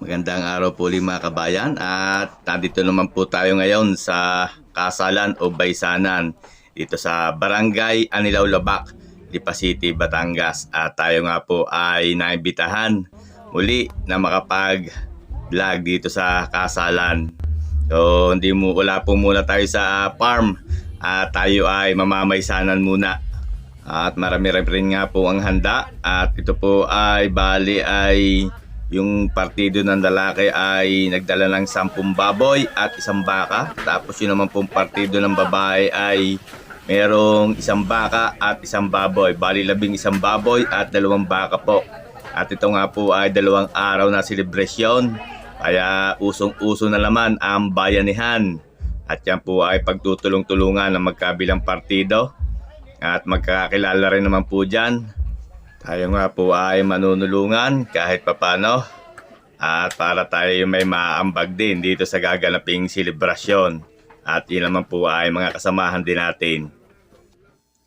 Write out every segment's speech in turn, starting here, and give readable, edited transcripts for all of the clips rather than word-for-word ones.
Magandang araw po ulit mga kabayan at nandito naman po tayo ngayon sa kasalan o baysanan dito sa Barangay Anilaw Labak, Lipa City, Batangas. At tayo nga po ay naimbitahan muli na makapag-vlog dito sa kasalan. So wala po muna tayo sa farm at tayo ay mamamaysanan muna. At marami rin nga po ang handa at ito po ay bali ay yung partido ng lalaki ay nagdala ng 10 baboy at 1 baka. Tapos yun naman pong partido ng babae ay merong 1 baka at 1 baboy. Bali 11 baboy at 2 baka po. At ito nga po ay 2 araw na selebrasyon. Kaya usong-uso na naman ang bayanihan. At yan po ay pagtutulong-tulungan ng magkabilang partido. At magkakilala rin naman po dyan. Tayo nga po ay manunulungan kahit papano at para tayo may maambag din dito sa gaganaping selebrasyon. At yun naman po ay mga kasamahan din natin.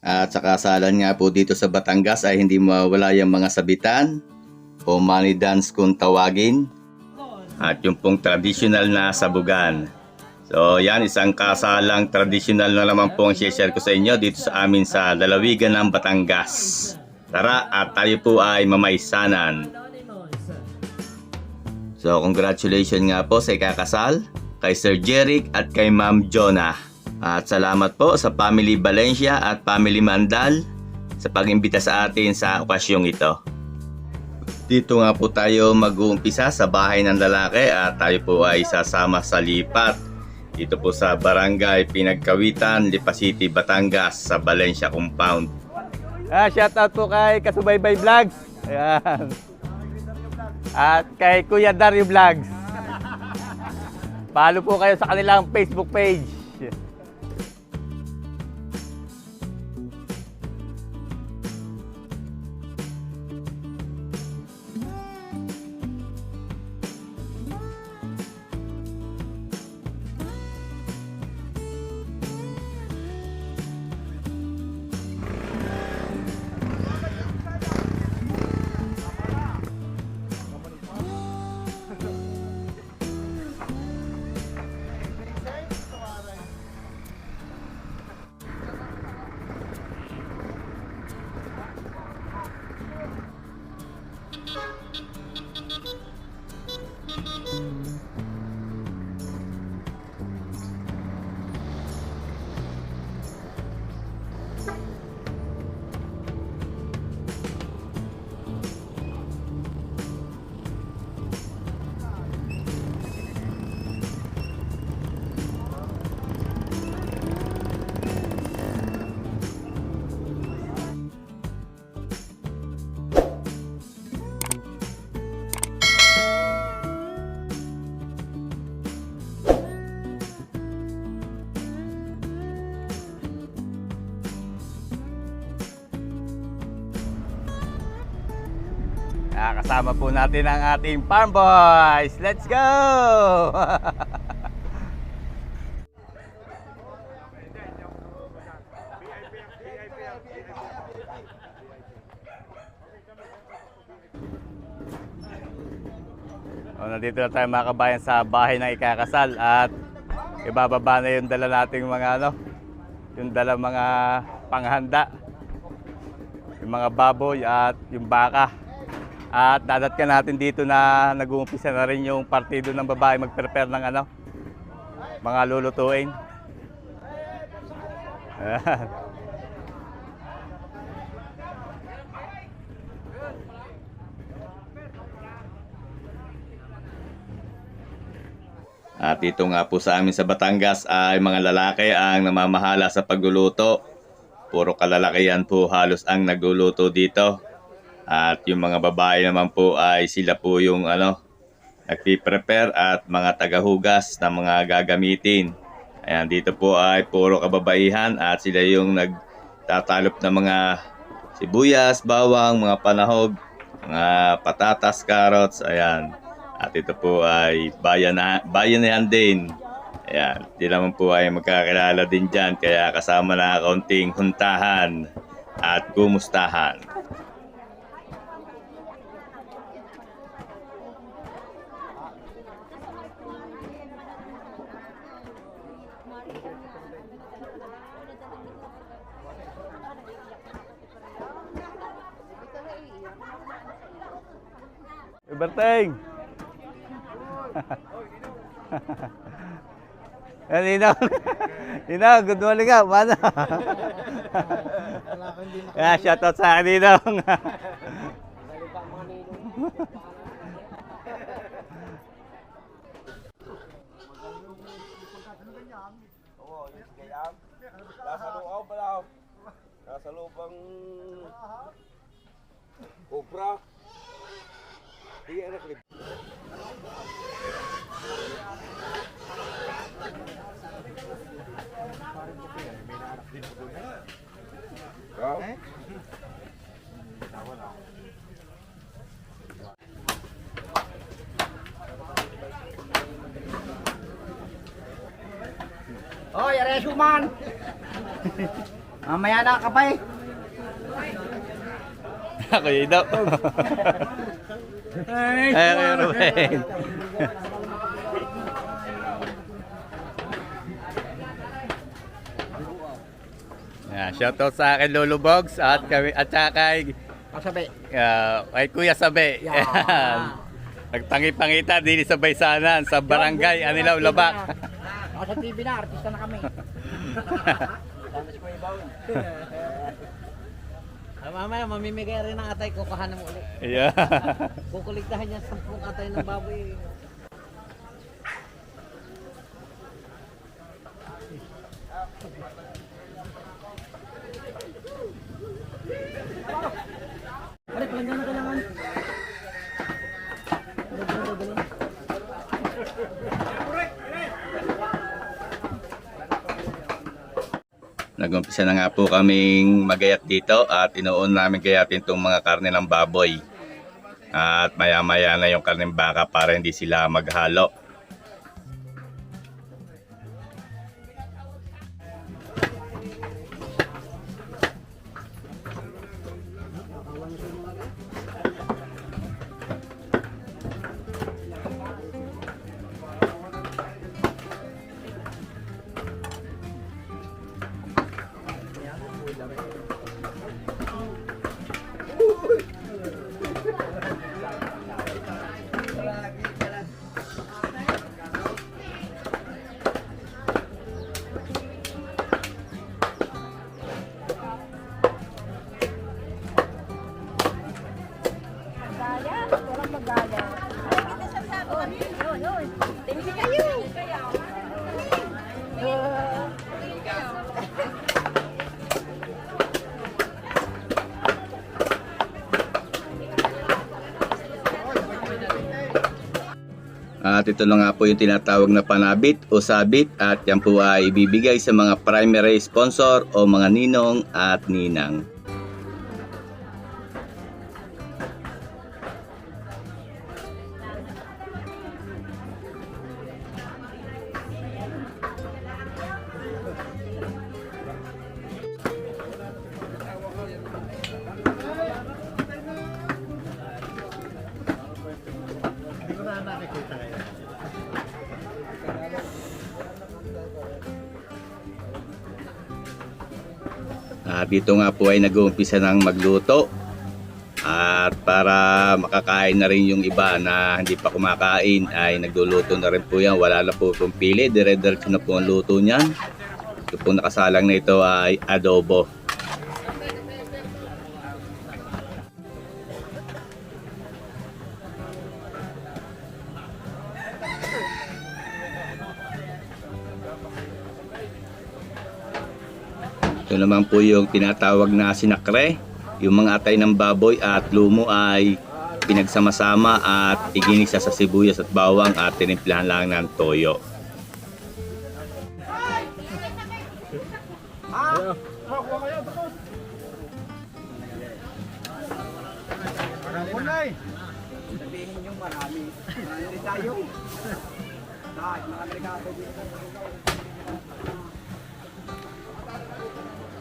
At sa kasalan nga po dito sa Batangas ay hindi mawala yung mga sabitan o money dance kung tawagin. At yung pong traditional na sabugan. So yan, isang kasalang traditional na naman po ang share ko sa inyo dito sa amin sa lalawigan ng Batangas. Tara at tayo po ay mamaysanan. So congratulations nga po sa ikakasal, kay Sir Jeric at kay Ma'am Jonah. At salamat po sa Family Valencia at Family Mandal sa pag-imbita sa atin sa okasyong ito. Dito nga po tayo mag-uumpisa sa bahay ng lalaki at tayo po ay sasama sa lipat. Dito po sa Barangay Pinagkawitan, Lipa City, Batangas sa Valencia Compound. Shoutout po kay Kasubaybay Vlogs. Ayan. At kay Kuya Dario Vlogs. Follow po kayo sa kanilang Facebook page. Kasama po natin ang ating farm boys. Let's go! Nandito na tayo mga kabayan sa bahay ng ikakasal at ibababa na yung dala nating mga yung dala mga panghanda, yung mga baboy at yung baka. At dadatkan natin dito na nag-uumpisa na rin yung partido ng babae mag-prepare ng mga lulutuin. At ito nga po sa amin sa Batangas ay mga lalaki ang namamahala sa pagluluto. Puro kalalakihan po halos ang nagluluto dito. At yung mga babae naman po ay sila po yung nagpi-prepare at mga tagahugas na mga gagamitin. Ayan, dito po ay puro kababaihan at sila yung nagtatalop ng mga sibuyas, bawang, mga panahog, mga patatas, carrots, ayan. At ito po ay bayanihan din. Ayan, di naman po ay magkakilala din dyan kaya kasama na kaunting huntahan at kumustahan. Berteng! Yan, Ninong. Ninong, good morning ka. Paano? Yeah, shoutout sa akin, Ninong. Nasa loob pala. Nasa loob ang Cobra. Di anak lip. Hoy, ares man. Mamaya na ka pa eh. Ako yun daw. Ay, Kuya Ruben. Yeah, shoutout sa akin Lolo Bogs at kami at saka kay Kuya Sabe. Yeah. Yan. Nagpangi-pangita din sa Baysanan sa Barangay Anilaw Labak. Sa TV na, artista na kami. Mamaya, mamimigay rin ng atay, kukuhanan mo ulit. Yeah. Kukuligtahan niya 10 atay ng baboy. Pare, palanggan na kailangan. Nag-umpisa na nga po kaming magayat dito at inuun namin gayatin itong mga karne ng baboy. At maya-maya na yung karne ng baka para hindi sila maghalo. Walang magdala. Thank you kayo. At ito na nga po yung tinatawag na panabit o sabit at yan po ay ibibigay sa mga primary sponsor o mga ninong at ninang. Dito nga po ay nag-uumpisa ng magluto at para makakain na rin yung iba na hindi pa kumakain ay nagluluto na rin po yan. Wala na po pong pili, dire-diretso na po ang luto niyan. Ito pong nakasalang na ito ay adobo. Ito naman po yung tinatawag na sinakre. Yung mga atay ng baboy at lumo ay pinagsama-sama at iginisa sa sibuyas at bawang at tinimplahan lang ng toyo. Sabihin yung marami. Hindi tayo. Lahat, mga Amerikano dito.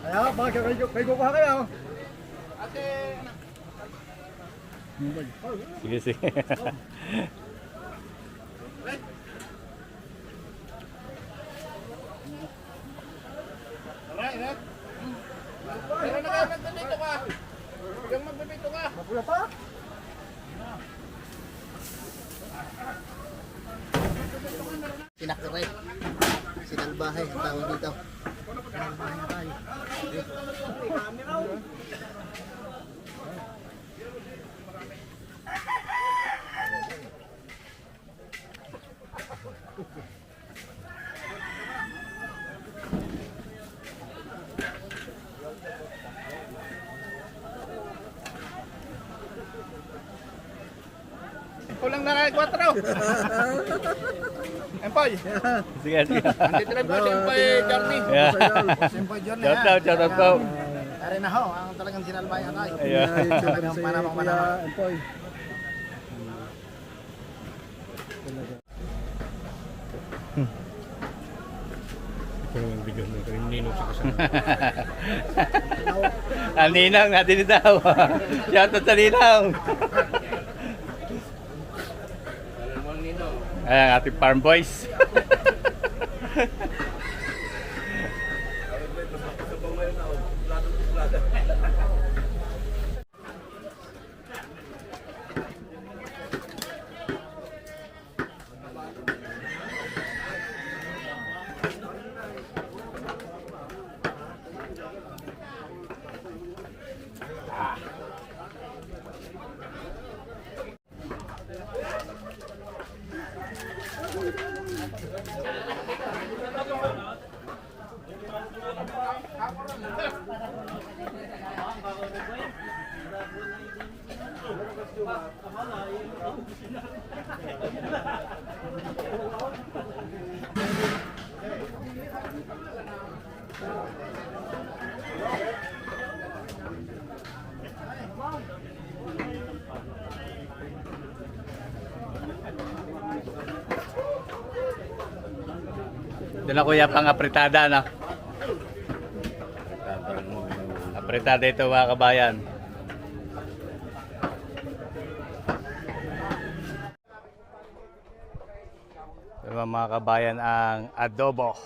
Ayaw, bakit kayo kukuha kayo? Sige, sige. pinakre. Sinalbahe ang tawag dito. Sinalbahe na tayo. Kulang na nga 4. Empoy. Sige, sige. Andito rin po si Empoy Journey. Yeah. Simple yun na Shout out, shout out po. Tari na ho, ang talagang sinalbahe na tayo. Ayan. Talagang panamang. Ang ninang natin daw. Shout out sa ninang. Ayan, ating farm boys. Doon na kuya pang apritada na. Apritada ito mga kabayan. Ito mga kabayan ang adobo.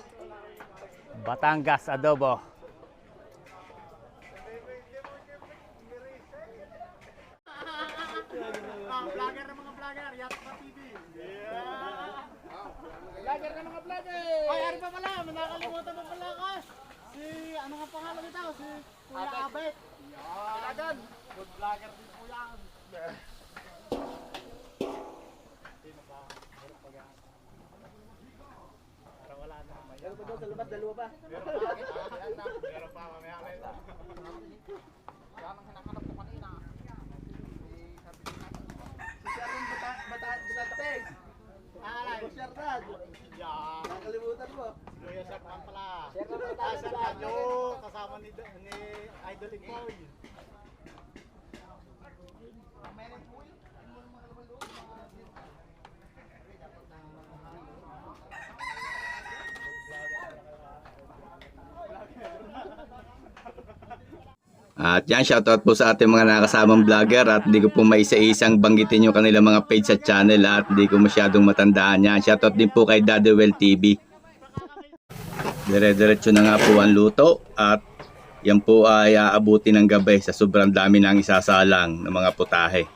Batangas adobo. Vlogger ng mga vlogger, Yatma TV. Vlogger ng mga vlogger. Ay, ari pa pala, nakakalimutan mo pala ka. Si, ano nga pangalan nito? Si Kuya Abet. Yan. Good vlogger din po yan. Meron pa doon sa labas, dalawa pa. Meron pa, mamaya kayo. Yan ang hinahanap ko kanina. Batantes. Alay. Sherdan. Yan. Nakalimutan mo. Kuya Sherdan pala. Sherdan yung kasama ni Idol Ikoy. At yan, shoutout po sa ating mga nakasamang vlogger at hindi ko po maisa-isang banggitin yung kanilang mga page sa channel at hindi ko masyadong matandaan yan. Shoutout din po kay Daddy Well TV. Dire-diretso na nga po ang luto at yan po ay aabuti ng gabi sa sobrang dami ng isasalang ng mga putahe.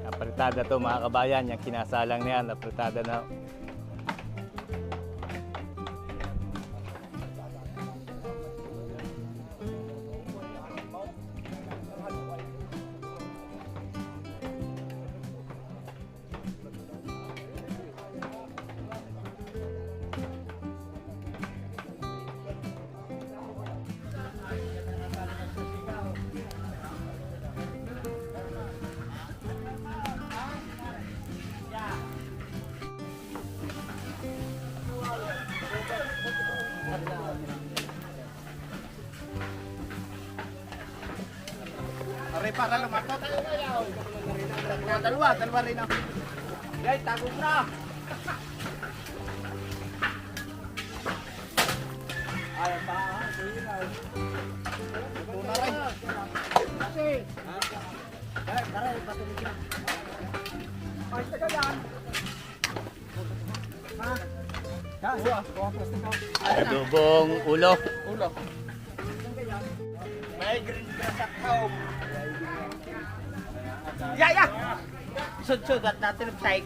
Apritada to mga kabayan, yung kinasalang niyan, apritada na. Aray para lumatot. Dalawa rin ako. Yay, tago na. Ay, pa. Taray. Kasi. Taray, patuloy ka. Ay, taga yan. Ha? Adobong ulo. May green grass at home. Ya! Sud-sud at natin ang type.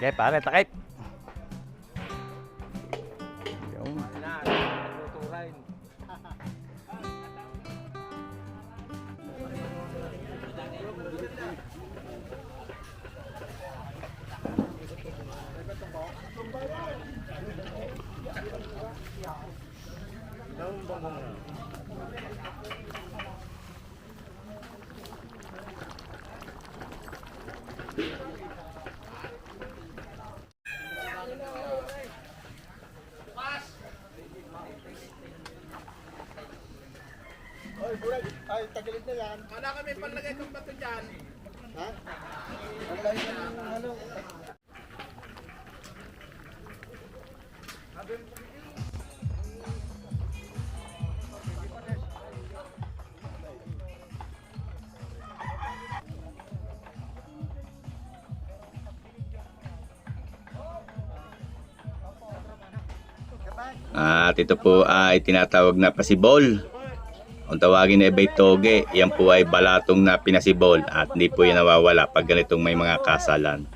Okay, pare, takip. Yung. Ay, tagilid na yan. Wala kami panlagay kong bato dyan. Ha? Wala yung ano. At ito po ay tinatawag na pasibol. Kung tawagin na iba'y toge, yan po ay balatong na pinasibol at hindi po yan nawawala pag ganitong may mga kasalan.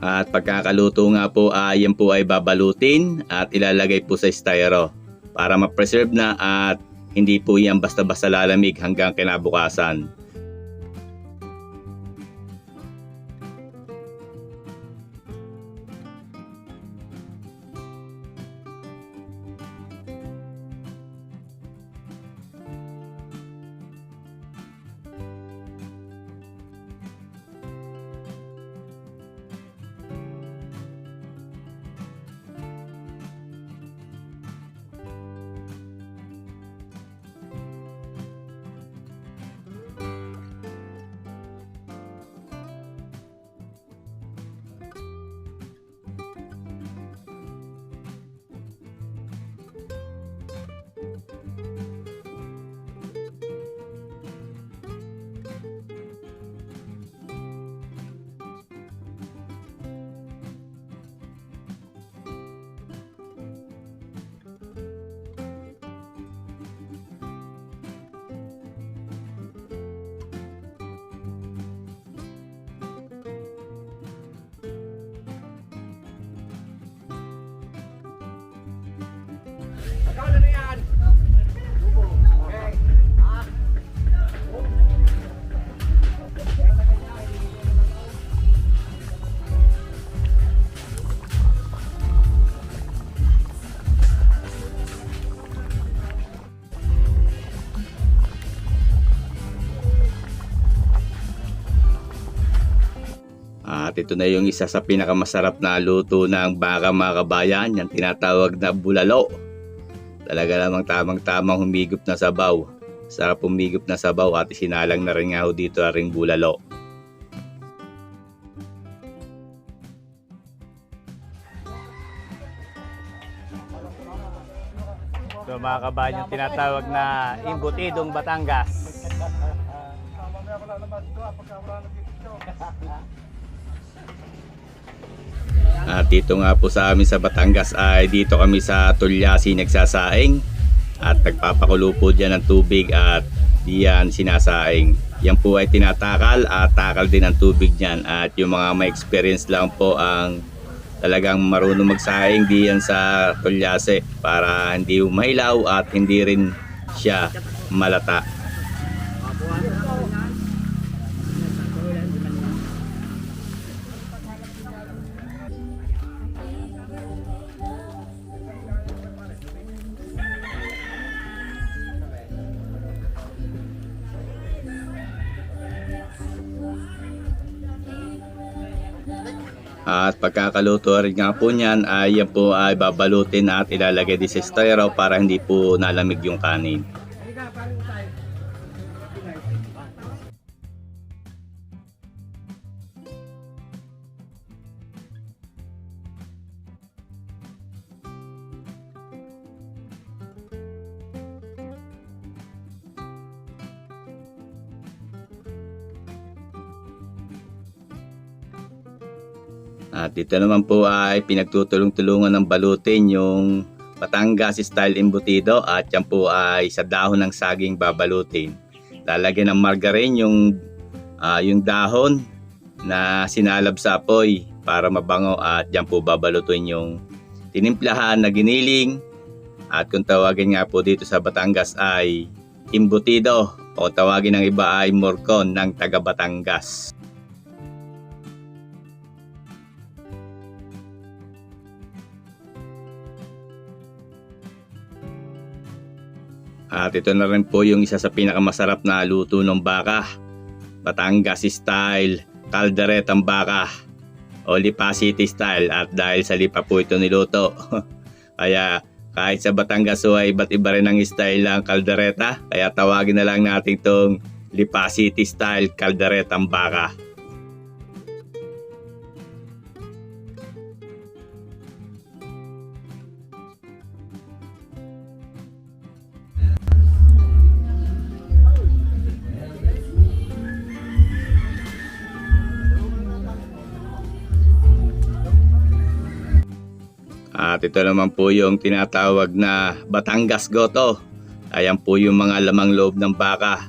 At pagkakaluto nga po, yan po ay babalutin at ilalagay po sa styro para ma-preserve na at hindi po yan basta-basta lalamig hanggang kinabukasan. At ito na yung isa sa pinakamasarap na luto ng baka mga kabayan, yung tinatawag na bulalo. Talaga namang tamang-tamang humigop na sabaw. Sarap humigop na sabaw at isinalang na rin nga ho dito ring bulalo. So mga kabayan, yung tinatawag na imbutidong Batangas. wala naman dito, pagka wala nagtitito. At dito nga po sa amin sa Batangas ay dito kami sa Tulyasi nagsasaing at nagpapakulo po dyan ng tubig at diyan sinasaing. Yan po ay tinatakal at takal din ang tubig dyan at yung mga may experience lang po ang talagang marunong magsaing diyan sa Tulyasi para hindi mahilaw at hindi rin siya malata. At pagkakaluto rin nga po niyan ay yan po ay babalutin at ilalagay din sa styro para hindi po nalamig yung kanin. At dito naman po ay pinagtutulong-tulungan ng balutin yung Batangas style embutido at yan po ay sa dahon ng saging babalutin. Lalagyan ng margarine yung dahon na sinalab sa apoy para mabango at yan po babalutin yung tinimplahan na giniling at kung tawagin nga po dito sa Batangas ay embutido o tawagin ng iba ay morcon ng taga Batangas. At ito na rin po yung isa sa pinakamasarap na luto ng baka. Batangas style, kalderetang baka o Lipa City style at dahil sa Lipa po ito niluto. Kaya kahit sa Batangas ay iba't iba rin ang style ng kaldereta. Kaya tawagin na lang natin itong Lipa City style kalderetang baka. At ito naman po yung tinatawag na Batangas Goto. Ayan po yung mga lamang loob ng baka.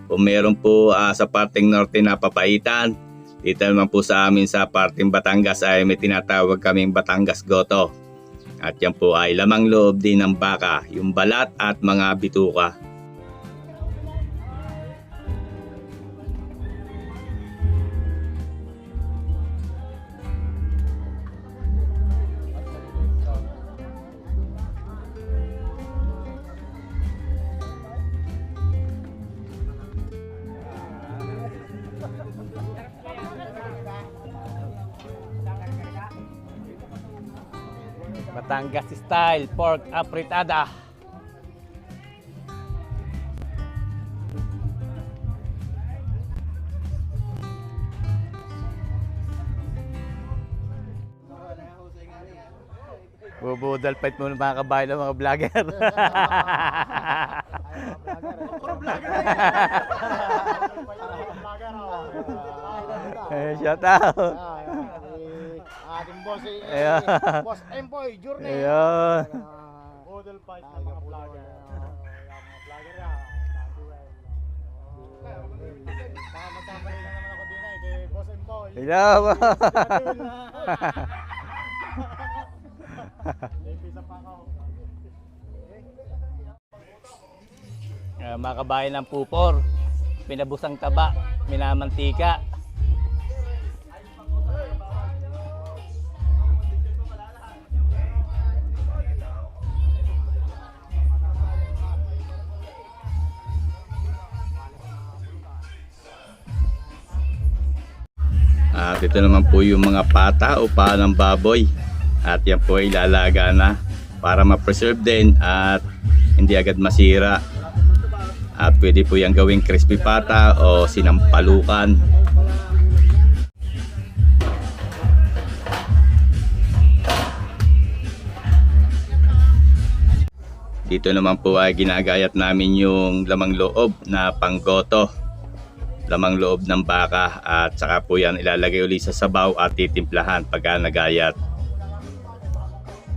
Kung meron po sa parteng norte na papaitan, dito naman po sa amin sa parteng Batangas ay may tinatawag kaming Batangas Goto. At yan po ay lamang loob din ng baka, yung balat at mga bituka. Batangas style pork apritada. Bubudal fight muna mga kabayan ng mga vlogger. Shout out. Ating boss Ayan. Boss Empoy Journey. Ayun. Model fight ng mga vlogger. Magkakaroon na naman ako din kay Boss Empoy. Ayun. Pisa pa ako. Mga kabayan ng pupor, pinabusang taba, minamantika. At ito naman po yung mga pata o paa ng baboy. At yan po ay ilalaga na para ma-preserve din at hindi agad masira. At pwede po yung gawing crispy pata o sinampalukan. Dito naman po ay ginagayat namin yung lamang loob na panggoto. lamang loob ng baka at saka po yan ilalagay uli sa sabaw at titimplahan pagka nagayat.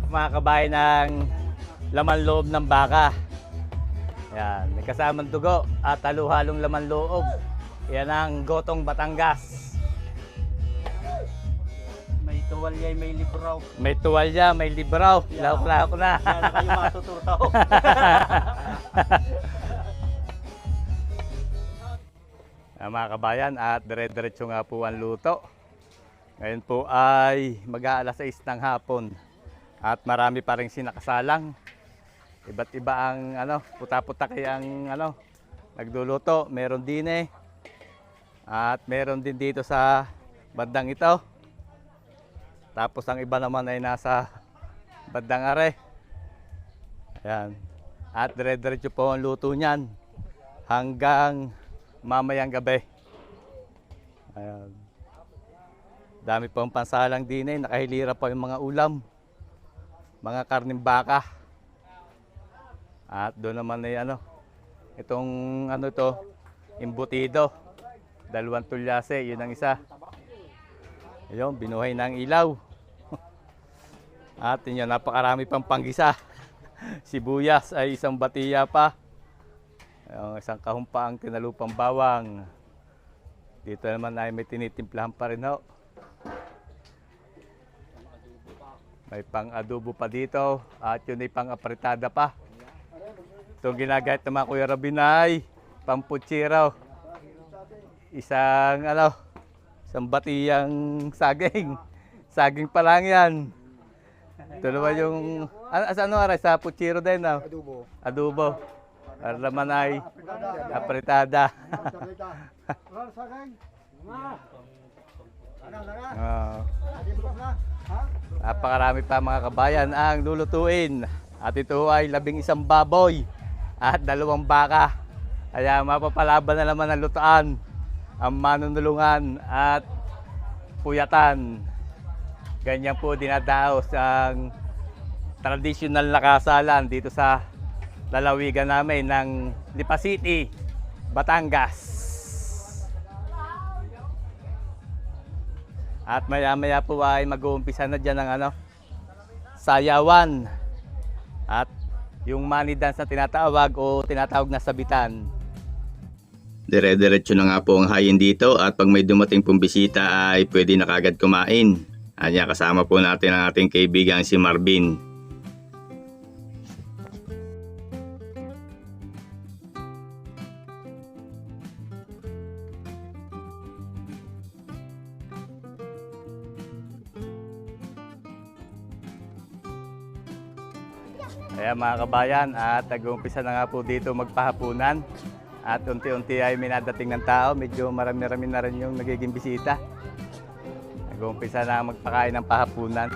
Mga kabayan ng laman loob ng baka. Yan, may kasamang dugo at halo-halong laman loob. Yan ang gotong Batangas. May tuwalya, may libraw. May tuwalya, may libraw. Lahok-lahok na. Yan na kayo matututo. Mga kabayan, at dire-diretso nga po ang luto. Ngayon po ay mag-aalas 6 ng hapon. At marami pa rin sinakasalang. Iba't iba ang puta-puta kaya ang nagluluto. Meron din at meron din dito sa bandang ito. Tapos ang iba naman ay nasa bandang are. Ayan. At dire-diretso po ang luto niyan hanggang mamayang gabi. Ayan. Dami pong pansalang din nakahilira pa yung mga ulam. Mga karning baka. At doon naman ay itong ito, imbutido. 2 tulyase, yun ang isa. Ayun, binuhay ng ilaw. At yun, napakarami pang panggisa. Sibuyas ay isang batiya pa. Ayun, isang kahumpa ang kinalupang bawang. Dito naman ay may tinitimplahan pa rin ho. May pang-adobo pa dito at yun ay pang-apritada pa. Itong ginagayat ng mga Kuya Rabin ay pamputsiraw. Isang batiyang saging. Saging pa lang yan. Ito naman yung, sa putsiro din. Adobo. Adobo. Para naman ay apritada. Napakarami pa mga kabayan ang lulutuin. At ito ay 11 baboy at 2 baka. Kaya mapapalaban na naman ang lutaan, ang manunulungan at puyatan. Ganyan po dinadaos ang tradisyonal na kasalan dito sa lalawigan namin ng Lipa City, Batangas. At maya-maya po ay mag-uumpisa na dyan ng sayawan. At yung money dance na tinatawag o tinatawag na sabitan. Dire-diretso na nga po ang hayin dito at pag may dumating pong bisita ay pwede na kagad kumain. Anya, kasama po natin ang ating kaibigan si Marvin. Ayan mga kabayan, at nag-uumpisa na nga po dito magpahapunan. At unti-unti ay minadating ng tao, medyo marami-rami na rin yung nagiging bisita. Nag-uumpisa na magpakain ng pahapunan.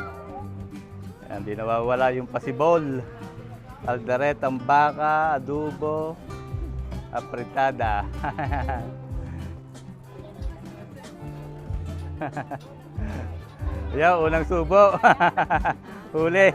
Ayan, di nawawala yung pasibol, kalderetang baka, adobo, apritada. Ayan, unang subo. Huli.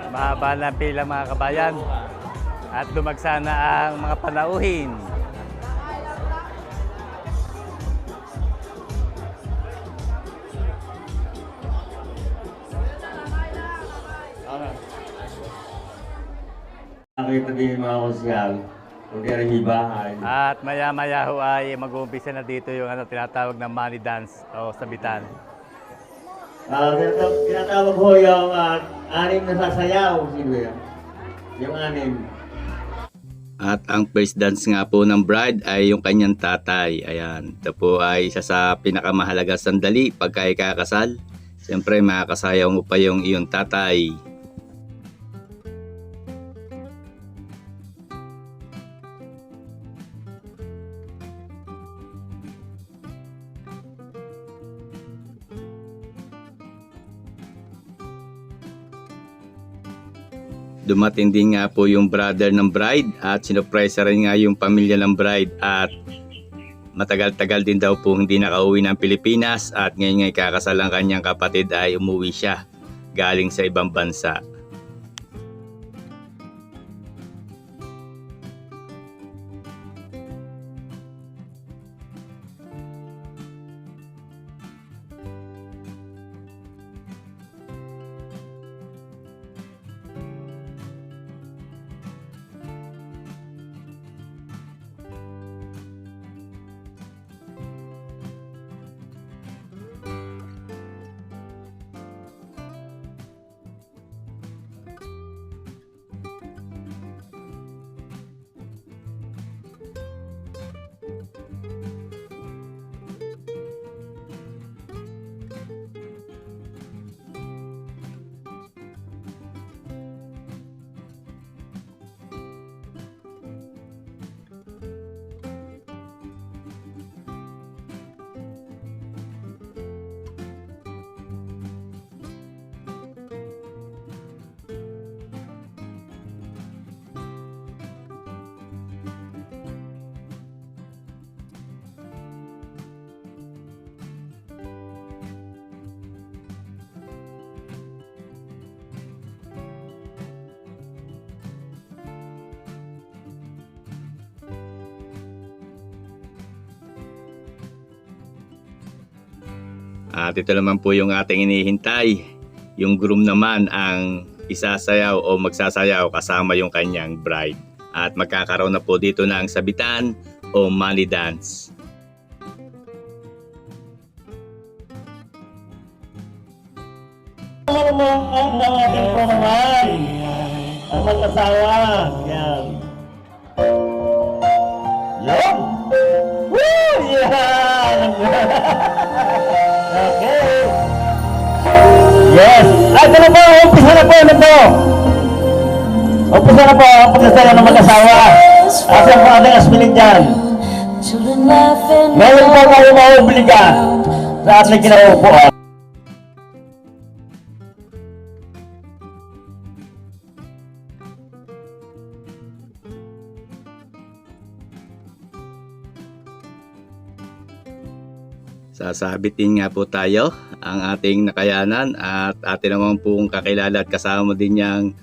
Mahaba na ang pila mga kabayan. At dumagsa na ang mga panauhin. Nakita din yung mga konsyal, kung di rin may bahay. At maya-maya ho ay mag-uumpisa na dito yung tinatawag na money dance o sabitan. Tinatawag ho yung anim na sasayaw. Sino yun? Yung anim. At ang first dance nga po ng bride ay yung kanyang tatay. Ayan, ito po ay isa sa pinakamahalaga sandali pagka ikakasal. Siyempre makakasayaw mo pa yung iyong tatay. Dumating din nga po yung brother ng bride at sinurpresa rin nga yung pamilya ng bride at matagal-tagal din daw po hindi nakauwi ng Pilipinas at ngayon nga ikakasal ang kanyang kapatid ay umuwi siya galing sa ibang bansa. At ito naman po yung ating inihintay. Yung groom naman ang isasayaw o magsasayaw kasama yung kanyang bride. At magkakaroon na po dito ng sabitan o money dance. Ang ating po naman. Ang mag-asawa. Yan. Yan. Woo! Yan! Okay. Yes. Ito na po. Umpisa na po. Ano po? Umpisa na po ang pagkasaya ng mag-asawa. Asan po ating asmilig dyan? Meron po kayo mauobliga sa ating kinaupuan. Sasabitin nga po tayo ang ating nakayanan at atin naman pong kakilala at kasama din niyang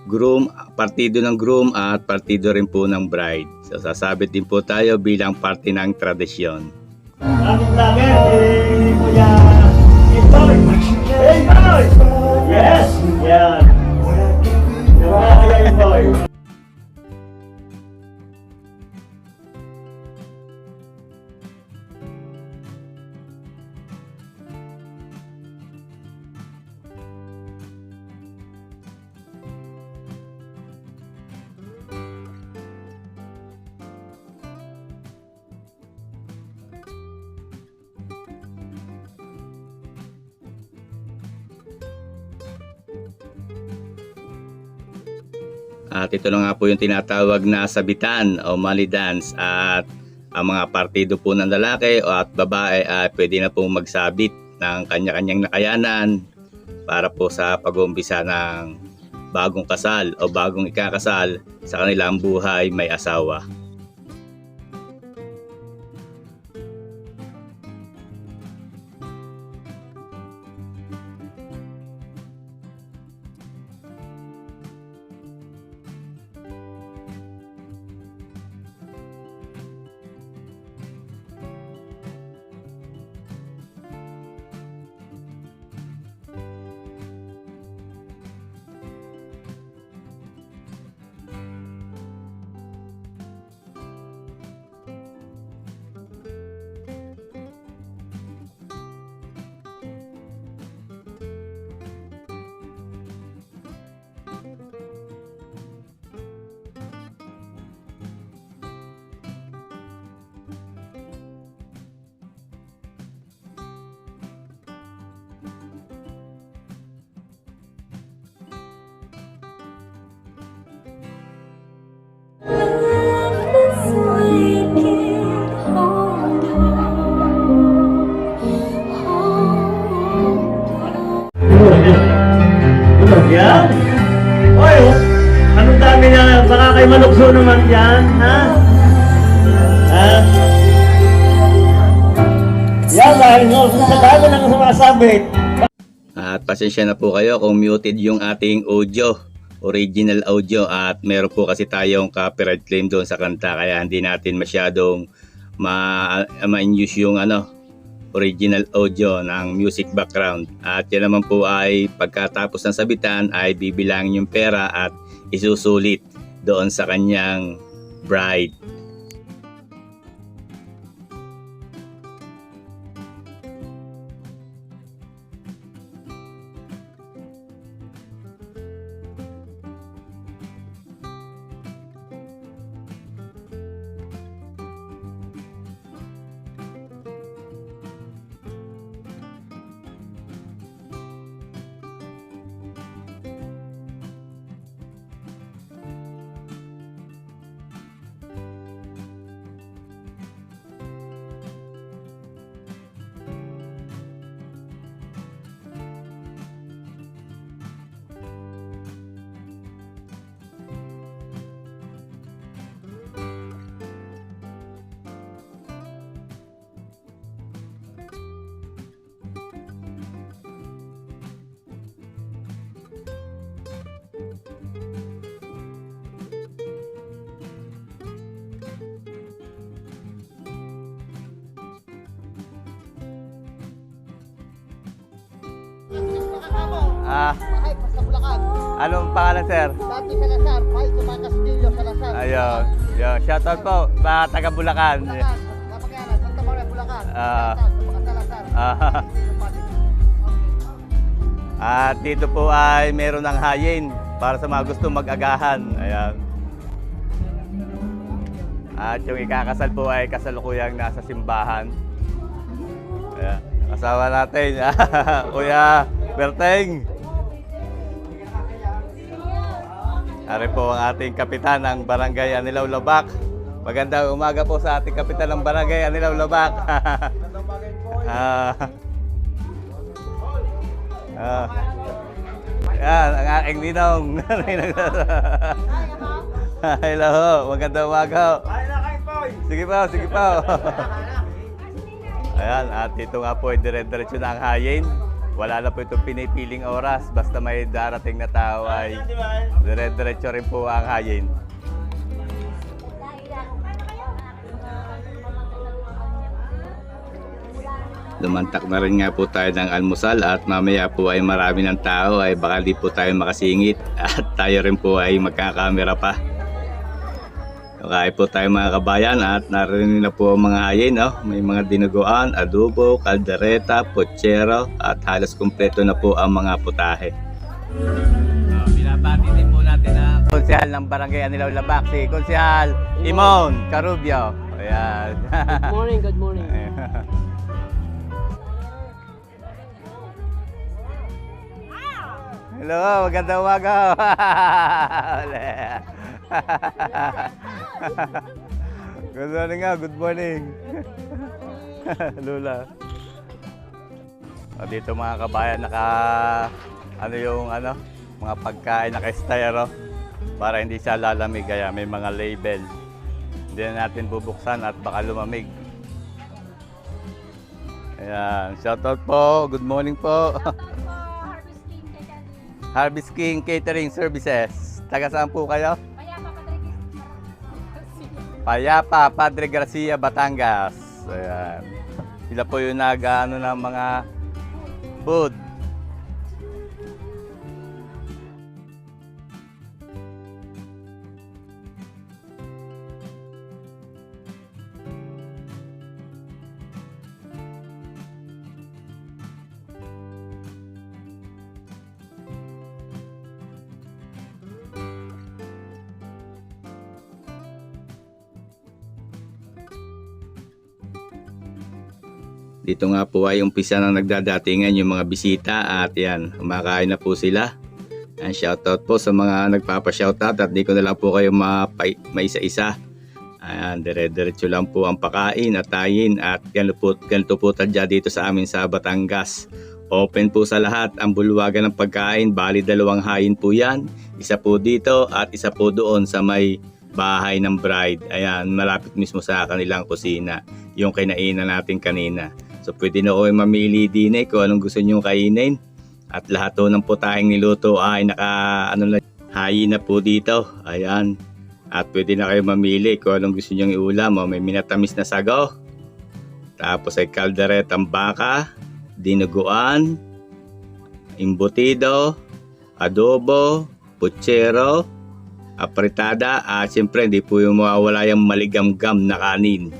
groom, partido ng groom at partido rin po ng bride. So sasabit din po tayo bilang parte ng tradisyon. Ating vlogger, si Kuya Itoy. Hey, Itoy! Yes! Yan. Diba, Kuya Itoy? At ito na nga po yung tinatawag na sabitan o money dance at ang mga partido po ng lalaki o at babae ay pwede na pong magsabit ng kanya-kanyang nakayanan para po sa pag-uumpisa ng bagong kasal o bagong ikakasal sa kanilang buhay may asawa. kayo malukso naman dyan, ha? Ha? Yan, dahil sa dami ng sumasabit. At pasensya na po kayo kung muted yung ating audio, original audio, at meron po kasi tayong copyright claim doon sa kanta kaya hindi natin masyadong ma-use yung original audio ng music background. At yan naman po ay pagkatapos ng sabitan ay bibilangin yung pera at isusulit doon sa kanyang bride. Bahay pa sa Bulacan. Anong pangalan, sir? Dati Salazar, Bahay Tumakastillo Salazar. Ayun. Yun. Shoutout po, mga taga Bulacan. Bulacan, Kapagana, Santa Maria, Bulacan. Ah. Salazar. Ah. At dito po ay meron ng hayin para sa mga gusto mag-agahan. Ayan. At yung ikakasal po ay kasalukuyang nasa simbahan. Ayan. Kasama natin, Kuya Berteng. Ari po ang ating kapitan ng Barangay Anilaw Labak. Magandang umaga po sa ating kapitan ng Barangay Anilaw Labak. Yan, ang aking ninong. Hello, magandang umaga. Sige po, sige po. Ayan, at ito nga po ay dire-diretso na ang hayin. Wala na po itong pinipiling oras. Basta may darating na tao ay dire-diretso rin po ang hayin. Lumantak na rin nga po tayo ng almusal at mamaya po ay marami ng tao ay baka di po tayo makasingit at tayo rin po ay magkakamera pa. Kakain po tayo mga kabayan at narinig na po ang mga hayin. May mga dinuguan, adobo, kaldereta, pochero at halos kumpleto na po ang mga putahe. Binabati din po natin ang konsehal ng Barangay Anilaw Labak, si Konsehal Imon Carubio. Ayan. Good morning, good morning. Hello, magandang umaga. Good morning nga, good morning. Lula. Dito mga kabayan, mga pagkain naka-styro para hindi siya lalamig, kaya may mga label. Hindi na natin bubuksan at baka lumamig. Ayan, shoutout po, good morning po. Harvest King Catering Services. Taga saan po kayo? Payapa, Padre Garcia, Batangas. Ayan. Sila po yung nag-ano ng mga food. Dito nga po ay umpisa ng nagdadatingan yung mga bisita at yan, kumakain na po sila. And shoutout po sa mga nagpapa-shoutout at di ko na lang po kayo maisa-isa. Ayan, dire-diretso lang po ang pakain at tayin at ganito po tadya dito sa amin sa Batangas. Open po sa lahat ang bulwagan ng pagkain. Bali 2 hayin po yan. Isa po dito at isa po doon sa may bahay ng bride. Ayan, malapit mismo sa kanilang kusina. Yung kinainan natin kanina. So pwede na kayo mamili din kung anong gusto nyo kainin. At lahat po ng putahing niluto ay hayin na po dito. Ayan. At pwede na kayo mamili kung anong gusto nyo iulam. May minatamis na sago. Tapos ay kalderetang baka. Dinuguan, imbutido, adobo, putsero, apritada, at siyempre hindi po yung mawawala yung maligamgam na kanin.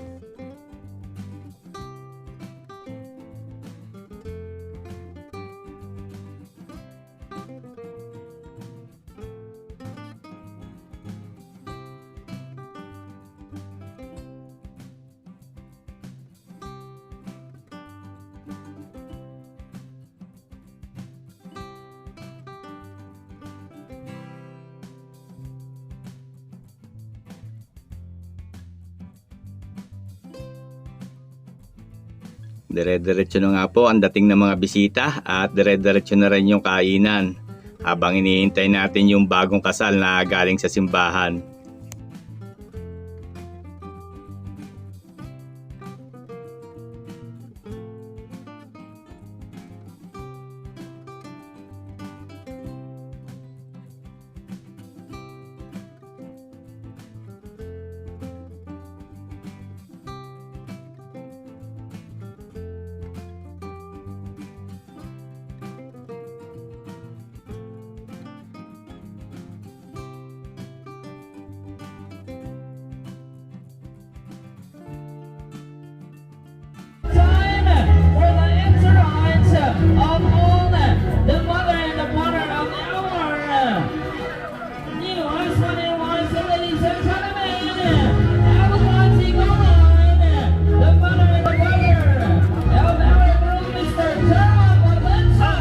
Dire-diretso na nga po ang dating ng mga bisita at dire-diretso na rin yung kainan habang iniintay natin yung bagong kasal na galing sa simbahan. Of all the mother and the father of our new husband and wife, ladies and gentlemen, advertising on the mother and the father of our groom, Mr. Tara Valencia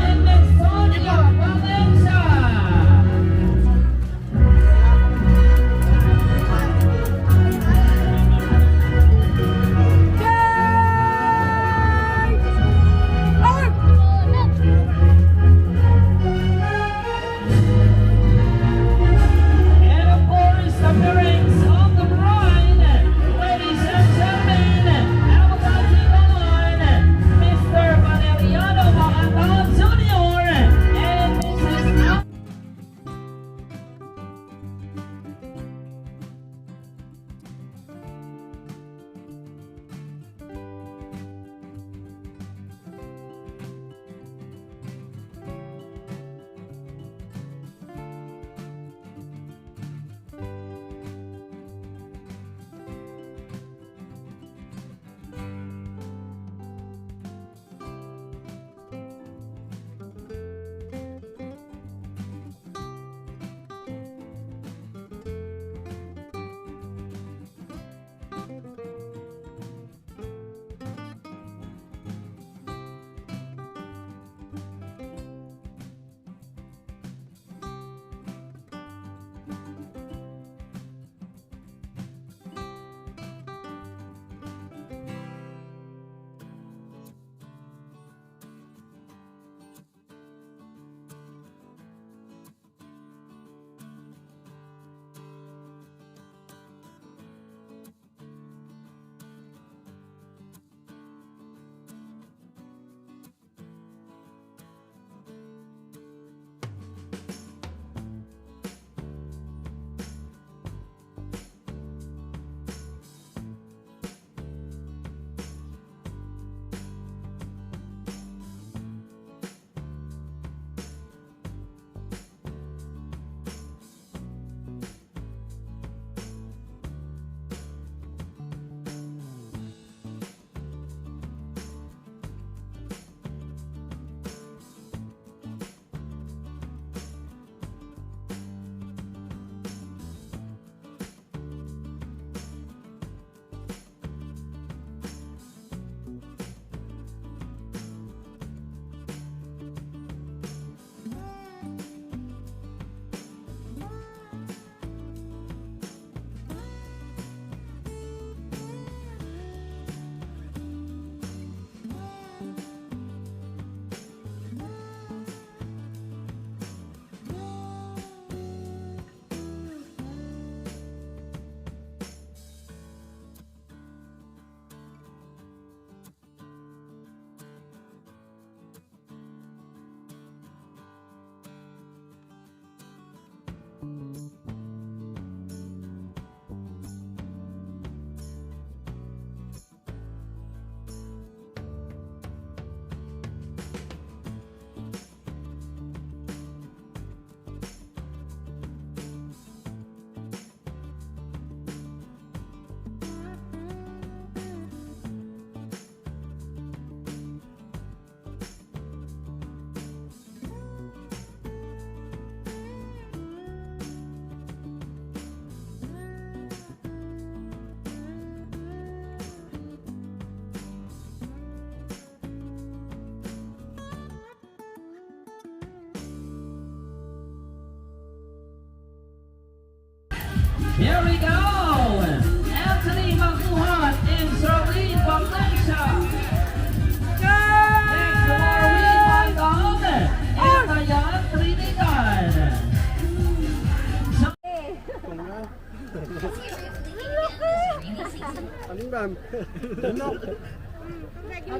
and Miss Sonia Valencia. Here we go! Anthony Magmuhat and Sherwin Paglansya. Next to Marwin Mandam and Ayan Trinidad.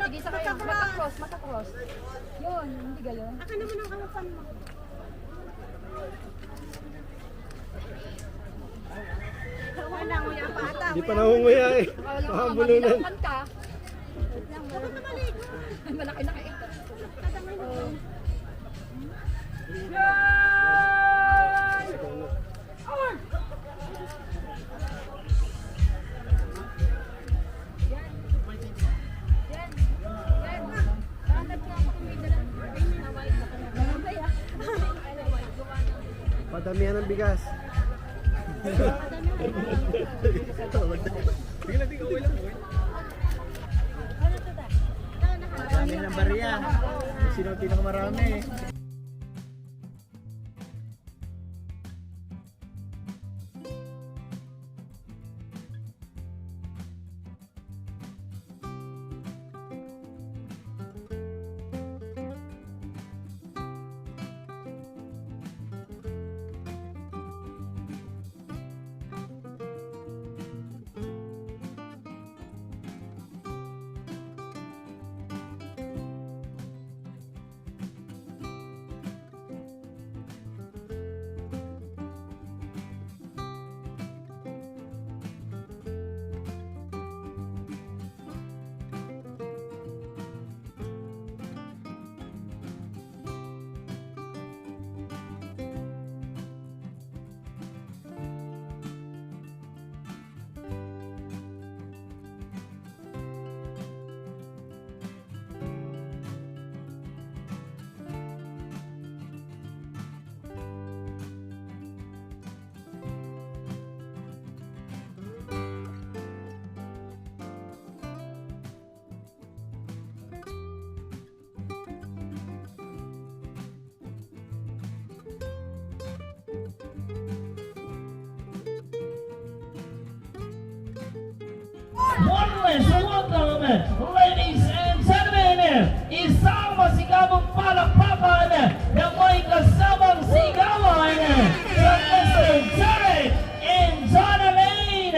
Sige, sa kayo. Mata-cross. Yun, hindi gayon. Aka naman ang harapan mo. Wala mo yung pata. Di pa nangunguya eh. Wala mo bulunan ka. Wait lang, malaki na kayo. Padamihan ng bigas. Marami ng barya. Sino ang pinakamarami? One less welcome, ladies and gentlemen, isang masigabong palakpakan na may kasamang sigawan sa Mr. Derek and John Alain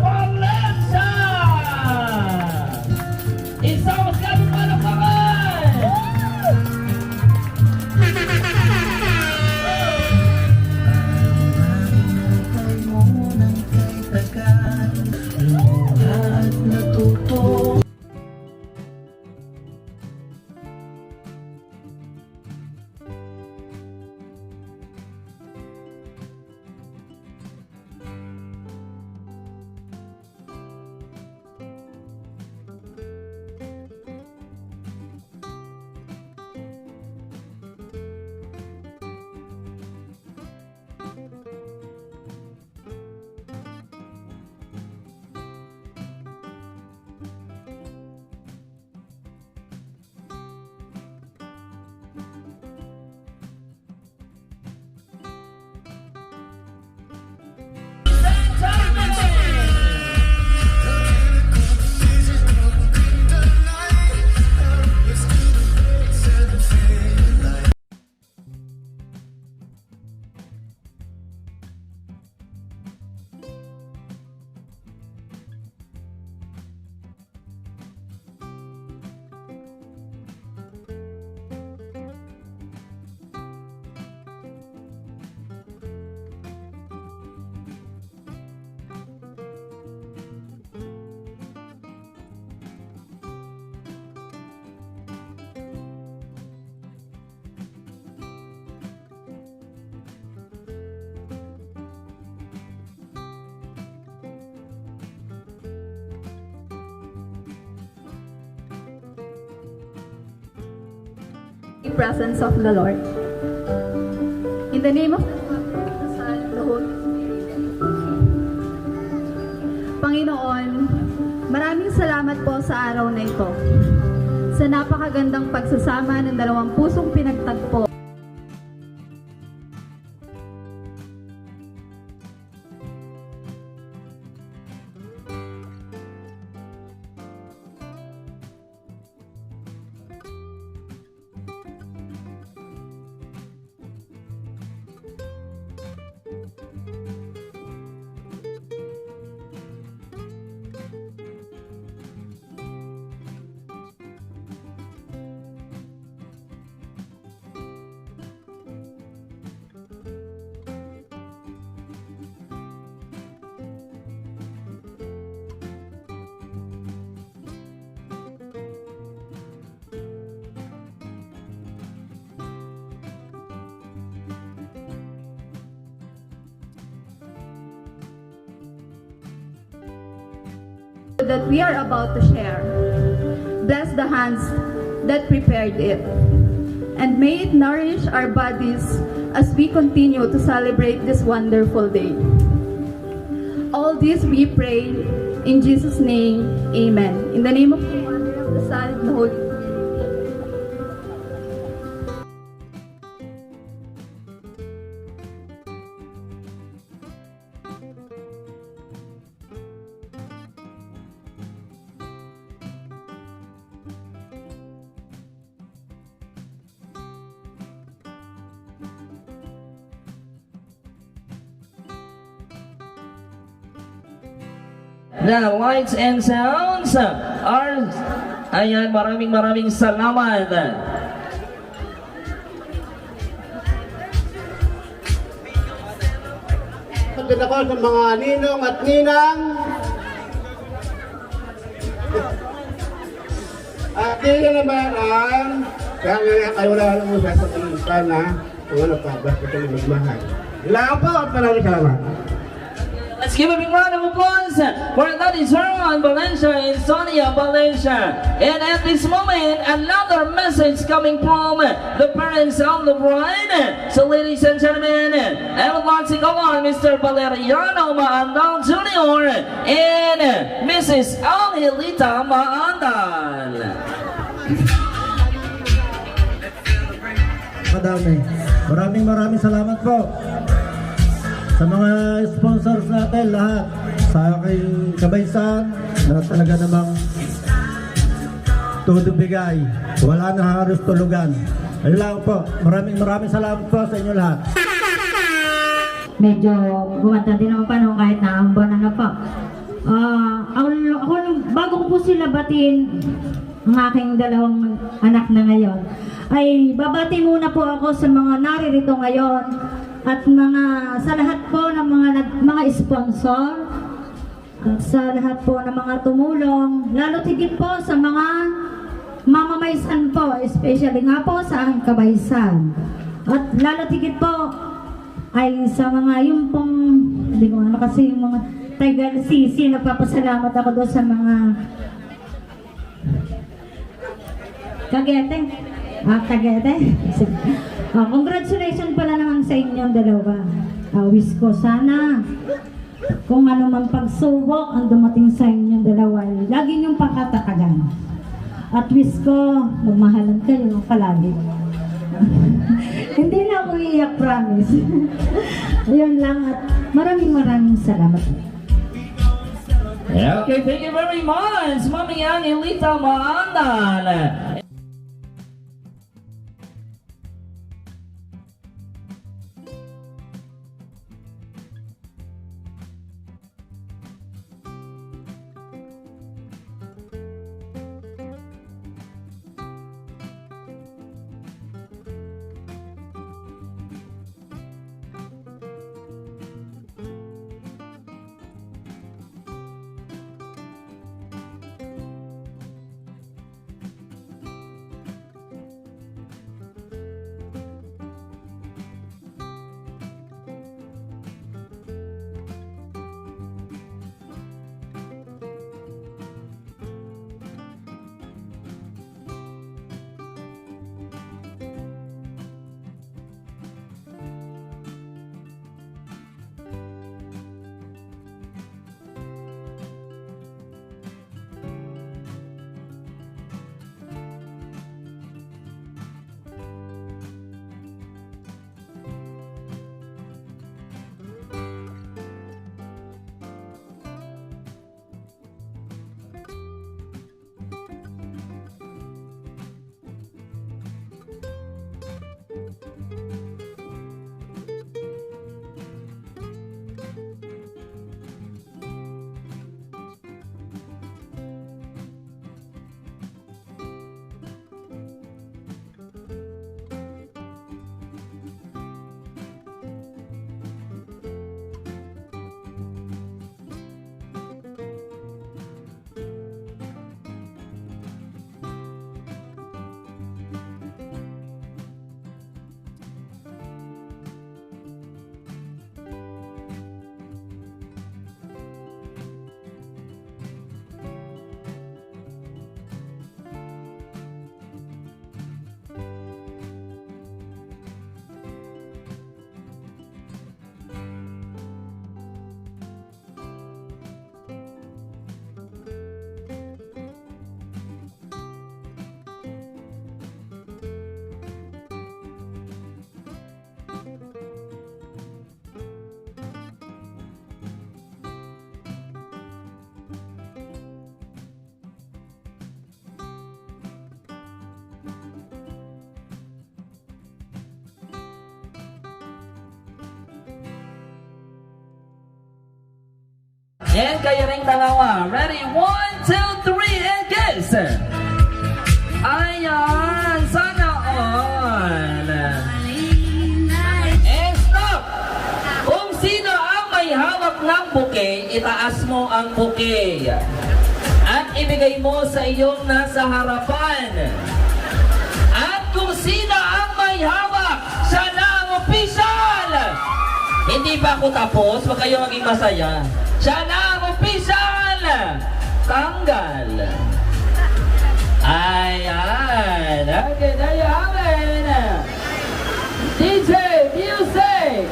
Paglansya! Isang masigabong palakpakan! presence of the Lord. In the name of the Father, the Son, and the Holy Spirit. Panginoon, maraming salamat po sa araw na ito. Sa napakagandang pagsasama ng dalawang pusong pinagtagpo. That we are about to share. Bless the hands that prepared it, and may it nourish our bodies as we continue to celebrate this wonderful day. All this we pray in Jesus' name, amen. In the name of the Father, of the Son, and the Holy Spirit. The lights and sounds are... Ayan, maraming salamat. Pagkita ko sa mga ninong at ninang. At dito naman ang kaya ngayon kayo na mo sa pagkita na kung ano pa ba ito yung magmahal. Ilaan po at maraming salamat. Let's give a big round of applause for Daddy Zorman Valencia and Sonia Valencia. And at this moment, another message coming from the parents of the bride. So ladies and gentlemen, I would like to call on Mr. Valeriano Maandal Jr. and Mrs. Angelita Maandal. Maraming salamat po sa mga sponsors natin lahat, sa aking kabaysan na talaga namang todo bigay, wala na halos tulugan. Ayun lang po, maraming salamat po sa inyo lahat. Medyo gumanda din ang panahon kahit naambon na po. Ako, bago ko po sila batiin ang aking dalawang anak na ngayon, ay babati muna po ako sa mga naririto ngayon at sa lahat po ng mga sponsor at sa lahat po ng mga tumulong, lalo tigit po sa mga mamamaysan po, especially nga po sa aking kabaysan. At lalo tigit po ay sa mga yung pong, hindi ko ano kasi yung mga taga-sisi, nagpapasalamat ako doon sa mga Kagete. Kagete. Congratulations pala naman sa inyong dalawa. Wish ko sana kung ano man pagsubok ang dumating sa inyong dalawa, lagi niyong pakatakagan. At wish ko magmahalan kayo palagi. Hindi na ako iiyak, promise. Ayun lang at maraming salamat. Okay, thank you very much, Mami Angelita Maandal. And kayo ring dalawa. Ready? 1, 2, 3, and kiss! Ayan! Sana all! And stop! Kung sino ang may hawak ng bouquet, itaas mo ang bouquet. At ibigay mo sa iyong nasa harapan. At kung sino ang may hawak, siya na ang official! Hindi pa ako tapos, huwag kayo maging masaya. Siya na ang official! Tanggal! Ayan! Okay, there you have it! DJ Music!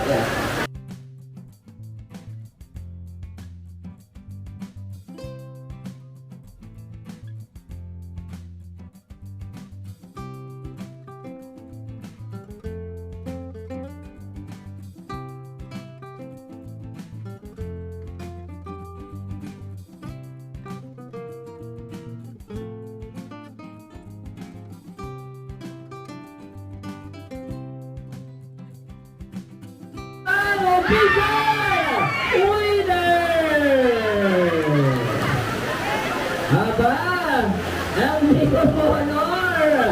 Aba, ang honor.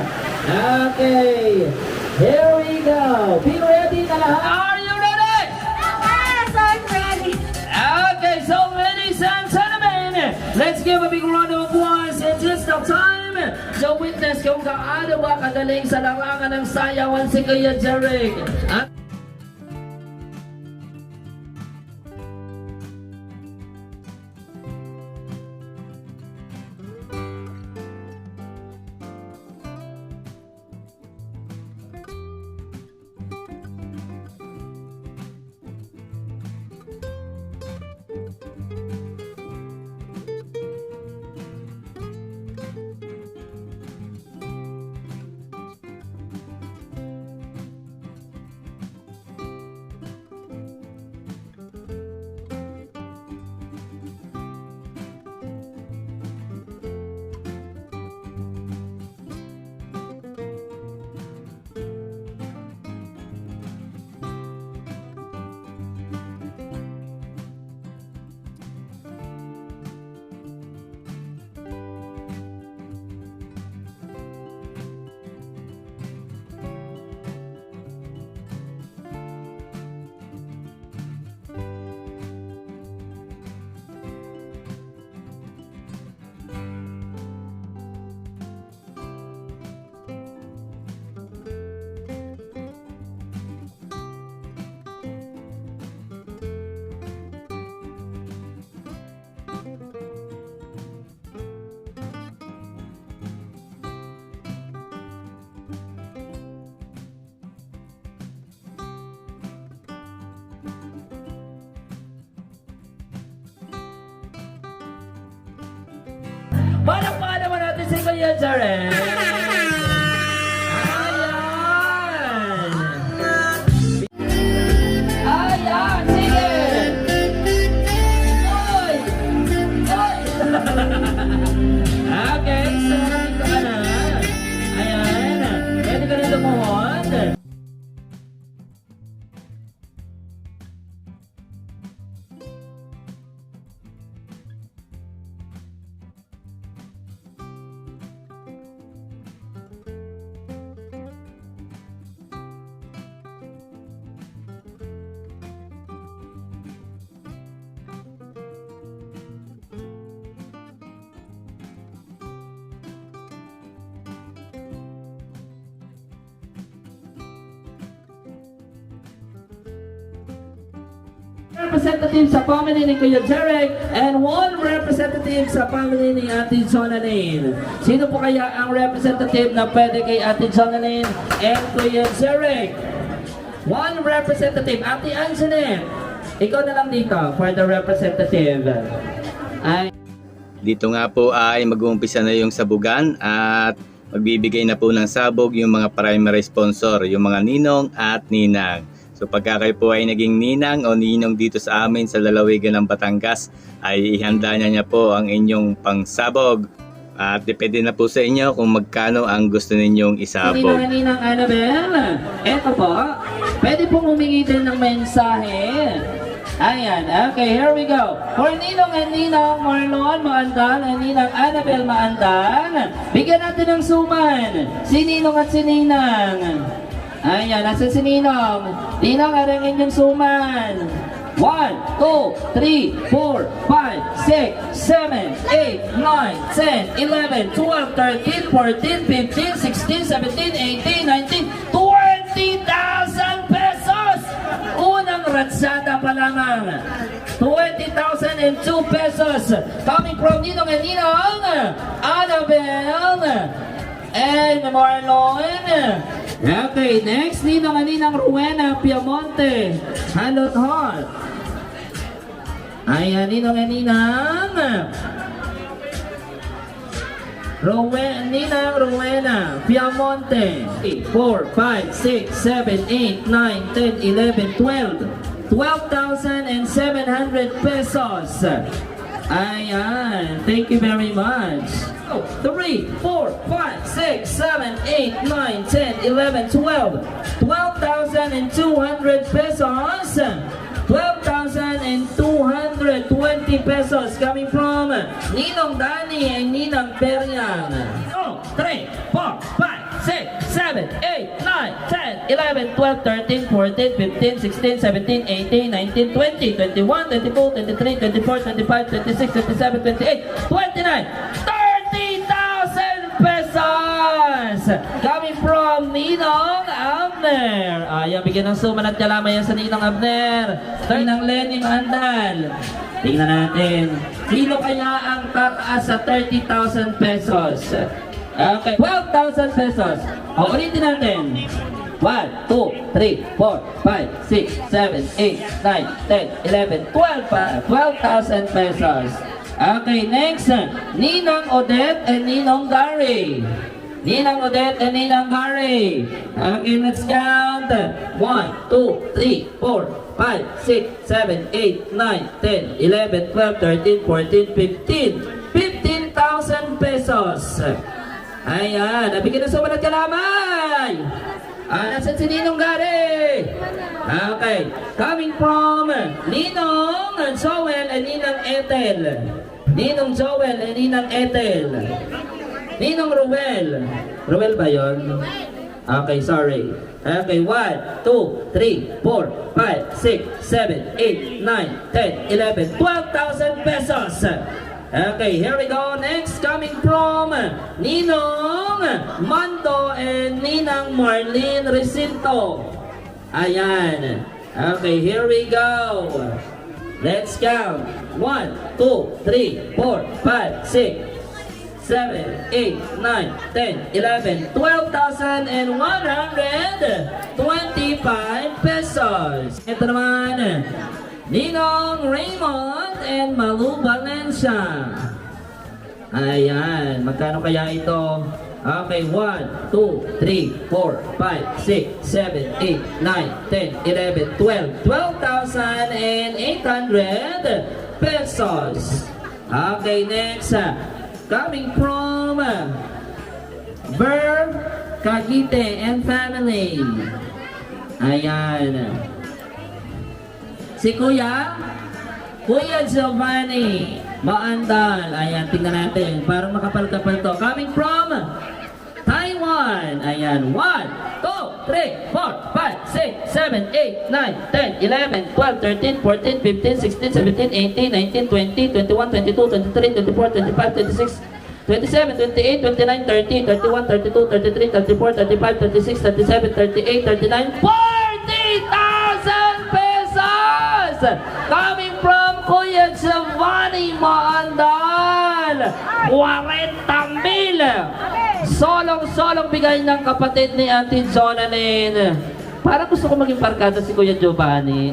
Okay, here we go. Be ready na lahat. Are you ready? Yes, I'm ready. Okay, so ladies and gentlemen, let's give a big round of applause in just of time. So witness kung gaano ba kagaling sa larangan ng sayawan si Kuya Jeric. At palakpakan naman natin si Kuya Jeric. Ayan! Ayan! Sige! Oy! Oy! Okay, so dito ka na. Ayan! Pwede ka na lumuhod. Representative sa family ni Kuya Jeric and 1 representative sa family ni Ate Jonalyn. Sino po kaya ang representative na pwede kay Ate Jonalyn and Kuya Jeric? 1 representative, Ate Anjanette. Ikaw na lang dito for the representative. Dito nga po ay mag-uumpisa na yung sabugan at magbibigay na po ng sabog yung mga primary sponsor, yung mga ninong at ninang. So pagka kayo po ay naging ninang o ninong dito sa amin sa lalawigan ng Batangas, ay ihanda niya po ang inyong pangsabog. At depende na po sa inyo kung magkano ang gusto ninyong isabog. Ninang Annabelle, eto po, pwede pong humingi din ng mensahe Ayan, okay, here we go. For Ninong and Ninang Marlon Maandan and Ninang Annabel Maandan, bigyan natin ng suman. Si Ninong at si Ninang. Ayan, nasa si Ninong. Ninong, arangin yung suman. 1, 2, 3, 4, 5, 6, 7, 8, 9, 10, 11, 12, 13, 14, 15, 16, 17, 18, 19, 20,000 pesos! Unang ratsada pa lamang. 20,002 pesos coming from Ninong and Ninang, Annabel, and Marlon. Okay, next, Ninong and Ninang Rowena Piamonte, Handot Hall. Ayan, Ninong and Ninang Ninang Rowena Piamonte. 4, 5, 6, 7, 8, 9, 10, 11, 12. 12,700 pesos. Ayan, thank you very much. 3, 4, 5, 6, 7, 8, 9, 10, 11, 12. 12,200 pesos. 12,220 pesos coming from Ninong Dani and Ninang Periang. 3, 4, 5, 6, 7, 8, 9, 10, 11, 12, 13, 14, 15, 16, 17, 18, 19, 20, 21, 22, 23, 24, 25, 26, 27, 28, 29, 30,000 pesos coming from Ninong Abner. Ayan, bigyan ng suman at kalaman yan sa Ninong Abner. Ninang Lenny Maandal. Tingnan natin. Sino kaya ang tataas sa 30,000 pesos? Okay, 12,000 pesos. O, ulitin natin. 1, 2, 3, 4, 5, 6, 7, 8, 9, 10, 11, 12 pa. 12,000 pesos. Okay, next. Ninang Odette and Ninong Gary. Ninang Odette and Ninang Gary. Okay, let's count. 1, 2, 3, 4, 5, 6, 7, 8, 9, 10, 11, 12, 13, 14, 15. 15,000 pesos. Ayan, nabigyan ng suman at kalamay. Nasaan si Ninong Gary? Okay, coming from Ninong Joel and Ninang Ethel. Ninong Joel and Ninang Ethel. Ninong Ruel. Ruel ba yun? Okay, sorry. Okay, 1, 2, 3, 4, 5, 6, 7, 8, 9, 10, 11, 12,000 pesos. Okay, here we go. Next, coming from Ninong Mando and Ninang Marlene Recinto. Ayan. Okay, here we go. Let's count. 1, 2, 3, 4, 5, 6, 7, 8, 9, 10, 11, 12,125 pesos. Ito naman, Ninong Raymond and Malu Valencia. Ayan, magkano kaya ito? Okay, 1, 2, 3, 4, 5, 6, 7, 8, 9, 10, 11, 12. 12,800 pesos. Okay, next. Coming from Verb Cavite and family. Ayan. Si Kuya Giovanni Maandal. Ayan, tingnan natin. Parang makapal-kapal to. Coming from Taiwan. Ayan, 1, 2, 3, 4, 5, 6, 7, 8, 9, 10, 11, 12, 13, 14, 15, 16, 17, 18, 19, 20, 21, 22, 23, 24, 25, 26, 27, 28, 29, 30, 31, 32, 33, 34, 35, 36, 37, 38, 39, 40,000 pesos! Coming from Kuya Giovanni Maandal, 40,000! Solong bigay ng kapatid ni Auntie Jonalyn. Parang gusto ko maging barkada si Kuya Giovanni.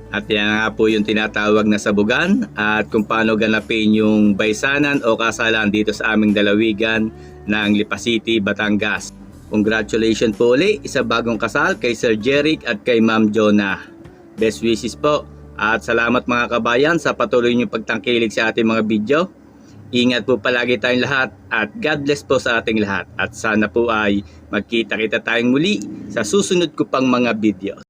At yan nga po yung tinatawag na sabugan at kung paano ganapin yung baysanan o kasalan dito sa aming dalawigan ng Lipa City, Batangas. Congratulations po ulit sa bagong kasal kay Sir Jeric at kay Ma'am Jonah. Best wishes po at salamat mga kabayan sa patuloy niyong pagtangkilik sa ating mga video. Ingat po palagi tayong lahat at God bless po sa ating lahat at sana po ay magkita-kita tayong muli sa susunod ko pang mga video.